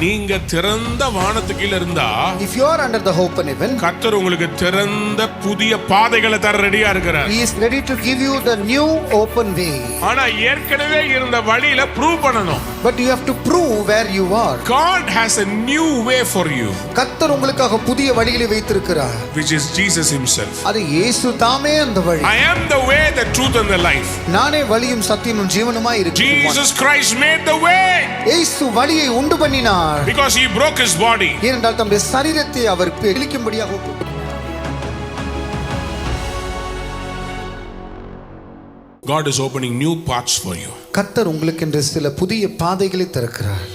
நீங்க திறந்த வானத்துக்கு கீழ இருந்தா, if you are under the open heaven, கர்த்தர் உங்களுக்கு திறந்த புதிய பாதைகளை தர ரெடியா இருக்கிறார். he is ready to give you the new open way. ஆனா ஏற்கனவே இருந்த வழியில ப்ரூவ் பண்ணணும். But you have to prove where you are. God has a new way for you, கர்த்தர் உங்களுக்காக புதிய வழிகளை வைத்திருக்கிறார், which is Jesus himself. அது இயேசு தாமே அந்த வழி. I am the way, the truth and the life. நானே வழியும் சத்தியமும் ஜீவனுமாய் இருக்கிறேன். Jesus Christ made the way, இயேசு வழியை உண்டு பண்ணினார், because he broke his body. ஏனென்றால் தம்முடைய சரீரத்தை அவர் பிழிக்கும்படியாக. God is opening new paths for you. கர்த்தர் உங்களுக்கு என்று சில புதிய பாதைகளை திறக்கிறார்.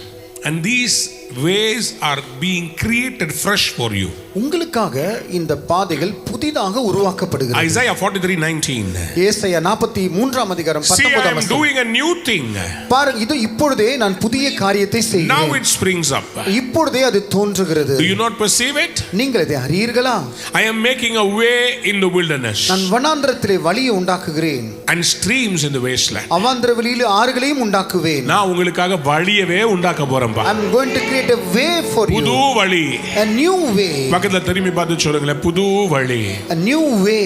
And these ways are being created fresh for you. உங்களுக்காக இந்த பாதைகள் புதிதாக உருவாக்கப்படுகிறது. Isaiah 43:19. ஏசாயா 43ஆம் அதிகாரம் 19ஆம் See, I am வசனம். doing a new thing. பாருங்க, இது இப்பொழுதே நான் புதிய காரியத்தை செய்கிறேன். Now it springs up. இப்பொழுதே அது தோன்றுகிறது. Do you not perceive it? நீங்கள் இதை அறியீர்களா? I am making a way in the wilderness, நான் வனாந்திரத்திலே வழியை உண்டாக்குகிறேன், and streams in the wasteland. அவாந்திர வெளியிலே ஆறுகளையும் உண்டாக்குவேன். நான் உங்களுக்காக வழியவே உண்டாக்க போறேன். I am going to create a way for you. புது வழி. A new way. பக்கத்துல திரும்பி பார்த்து சொல்லுங்களேன், புது வழி. A new way.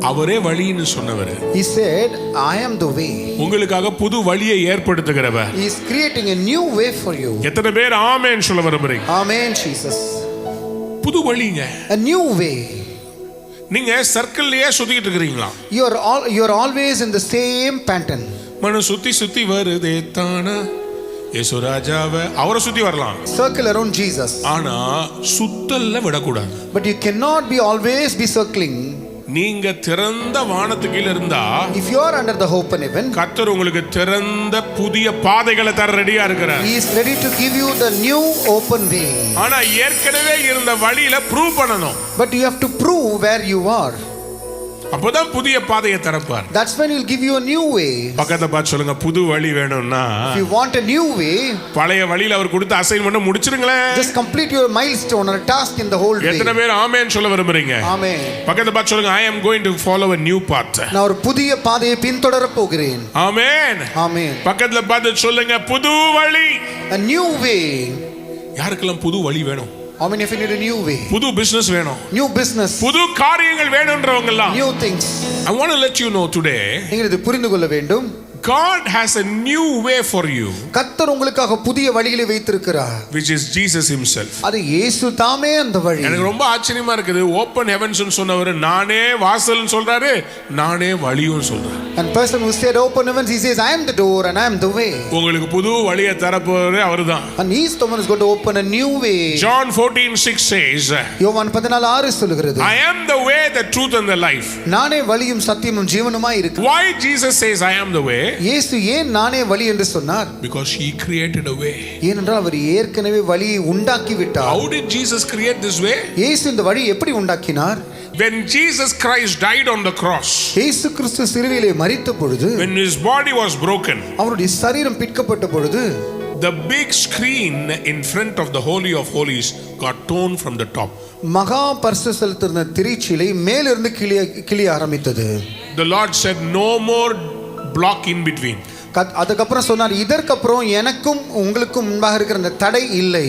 அவரே வழின்னு சொன்னவர். He said, I am the way. உங்களுக்காக புது வழியை ஏற்படுத்துகிறவர். He is creating a new way for you. எத்தனை பேர் ஆமென் சொல்ல விரும்புறீங்க? Amen Jesus. புது வழிங்க. A new way. நீங்க சர்க்கிள்லயே சுத்திட்டு இருக்கீங்களா? You are always in the same pattern. மன சுத்தி சுத்தி வருதே தானா இயேசு ராஜாவே, அவரை சுத்தி வரலாம். Circle around Jesus. ஆனா சுத்தல்ல விடக்கூடாது. But you cannot be always be circling. நீங்க திறந்த வானத்துக்கு கீழ இருந்தா, if you are under the open heaven, கர்த்தர் உங்களுக்கு திறந்த புதிய பாதைகளை தர ரெடியா இருக்கிறார். he is ready to give you the new open way. ஆனா ஏற்கனவே இருந்த வழியில ப்ரூவ் பண்ணணும். But you have to prove where you are. அப்பதான் புதிய பாதையை தரப்பார். That's when he'll give you a new way. பக்கத்துல பார்த்து சொல்லுங்க, புது வழி வேணும்னா, if you want a new way, பழைய வழியில அவர் கொடுத்த assignment முடிச்சிருங்களே. just complete your milestone or a task in the whole way. எத்தனை பேர் ஆமென் சொல்ல விரும்புறீங்க? Amen. பக்கத்துல பார்த்து சொல்லுங்க, I am going to follow a new path. நான் ஒரு புதிய பாதையை பின்தொடர போகிறேன். ஆமென். Amen. பக்கத்துல பார்த்து சொல்லுங்க, புது வழி. A new way. யாருக்கெல்லாம் புது வழி வேணும்? How many of you need a new way? புது business வேணும். New business. புது காரியங்கள் வேணும்ன்றவங்க எல்லாம், New things. I want to let you know today, நீங்கள் இது புரிந்து கொள்ள வேண்டும். God has a new way for you, கர்த்தர் உங்களுக்காக புதிய வழிகளை வைத்திருக்கிறார், which is Jesus himself. அது இயேசு தாமே அந்த வழி. எனக்கு ரொம்ப ஆச்சரியமா இருக்குது. ஓபன் ஹெவன்ஸ் சொன்னவர் நானே வாசல்னு சொல்றாரு, நானே வழியும் சொல்றாரு. And person who said open heavens, he says I am the door and I am the way. உங்களுக்கு புது வழியை தரப்போறே அவர்தான். And he is the one who is going to open a new way. John 14:6 says, யோவான் 14:6 சொல்கிறது, I am the way, the truth and the life. நானே வழியும் சத்தியமும் ஜீவனுமாய் இருக்கிறேன். Why Jesus says I am the way? இயேசு ஏன் நானே வழி என்று சொன்னார்? Because he created a way. ஏனென்றால் அவர் ஏற்கனவே வழியை உண்டாக்கி விட்டார். How did Jesus create this way? இயேசு இந்த வழி எப்படி உண்டாக்கினார்? When Jesus Christ died on the cross, இயேசு கிறிஸ்து சிலுவையிலே மரித்த பொழுது, when his body was broken, அவருடைய சரீரம் பிற்கப்பட்ட பொழுது, the big screen in front of the Holy of Holies got torn from the top. மகா பரிசுத்தத்தின் திரைச்சீலை மேலிருந்து கிளிய ஆரம்பித்தது. The Lord said, no more block in between. அதுக்கப்புறம் சொன்னார், இதற்கப்புறம் எனக்கும் உங்களுக்கும் முன்பாக இருக்கிற அந்த தடை இல்லை.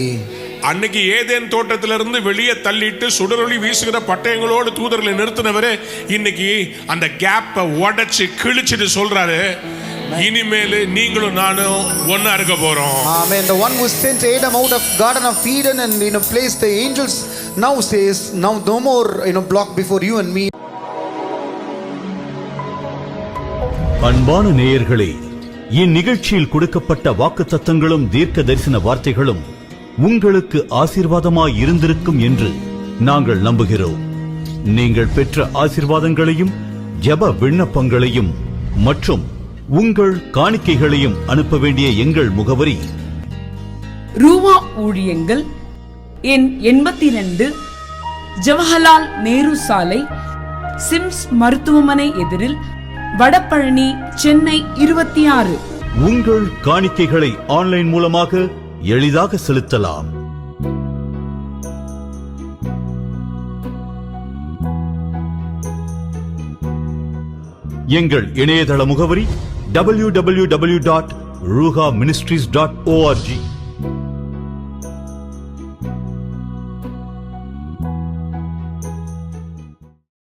அன்னைக்கு ஏதேன் தோட்டத்திலிருந்து வெளியே தள்ளிட்டு சுடரொளி வீசுகிற பட்டயங்களோடு தூதர்களை நிறுத்தினவரே, இன்னைக்கு அந்த கேப்பை உடைச்சு கிழிச்சிட்டு சொல்றாரு, இனிமேல் நீங்களும் நானும் ஒண்ணா இருக்க போறோம். Amen. The one who sent Adam out of Garden of Eden and placed the angels now says, now no more block before you and me. அன்பான நேயர்களே, இந்நிகழ்ச்சியில் கொடுக்கப்பட்ட வாக்குத்தத்தங்களும் தீர்க்க தரிசன வார்த்தைகளும் உங்களுக்கு ஆசீர்வாதமாய் இருந்திருக்கும் என்று நாங்கள் நம்புகிறோம். நீங்கள் பெற்ற ஆசீர்வாதங்களையும் ஜெப விண்ணப்பங்களையும் மற்றும் உங்கள் காணிக்கைகளையும் அனுப்ப வேண்டிய எங்கள் முகவரி: ரூவா ஊழியங்கள், எண் 82, ஜவஹர்லால் நேரு சாலை, சிம்ஸ் மருத்துவமனை எதிரில், வடபழனி, சென்னை 26. உங்கள் காணிக்கைகளை ஆன்லைன் மூலமாக எளிதாக செலுத்தலாம். எங்கள் இணையதள முகவரி www.ruhaministries.org.